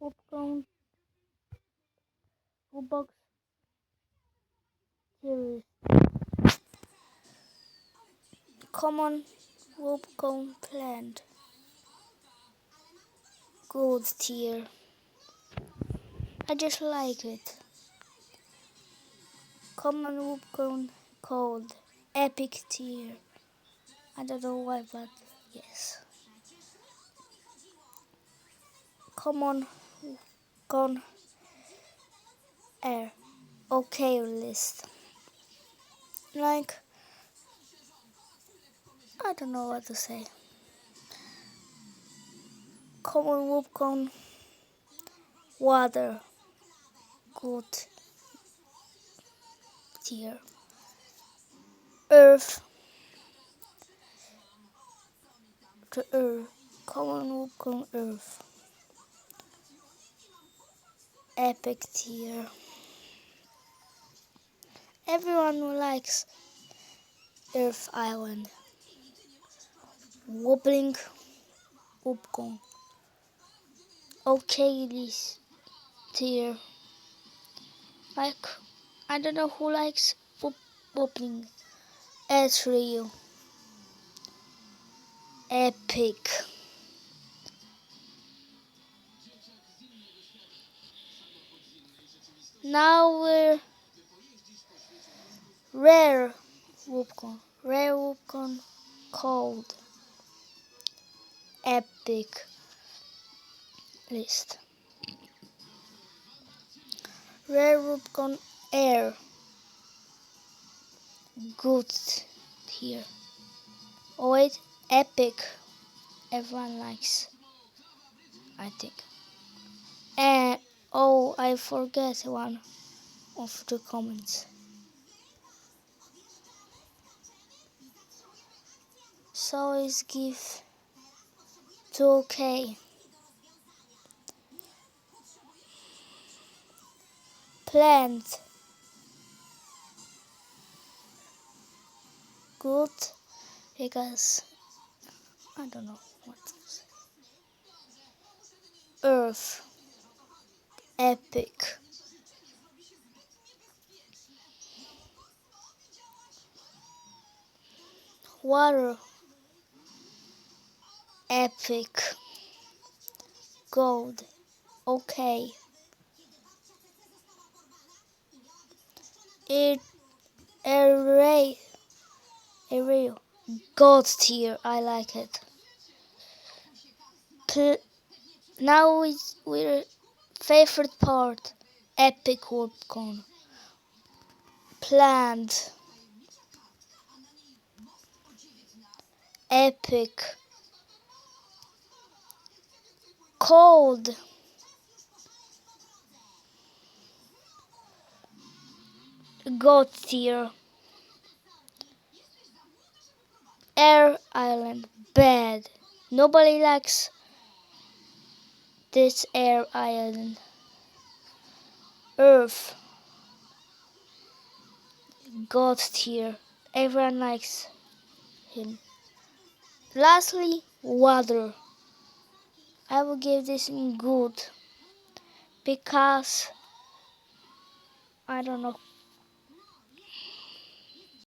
wubbox wubbox series. Common wubbox plant. Good tier. I just like it. Common wubbox called epic tier. I don't know why, but yes. Common con air. Okay list. Like, I don't know what to say. Common wubbox water. Good tier. Earth. The earth. Common wubbox earth. Epic tier. Everyone likes Earth Island. Wobbling wubbox. Okay, this tier. Like, I don't know who likes wobbling. It's real. Epic. Now we're rare wubbox. Rare wubbox called epic list. Rare wubbox air. Good here. Oh wait, epic. Everyone likes, I think. And oh, I forget one of the comments. So is give 2K. Plant. Good because I don't know what to say. Earth. Epic. Water. Epic. Gold. Okay. Array. God tier. I like it. Now is our favorite part. Epic wubbox. Plant. Epic. Cold. God tier. Air Island. Bad. Nobody likes this Air Island. Earth. God tier. Everyone likes him. Lastly, water. I will give this in good because I don't know.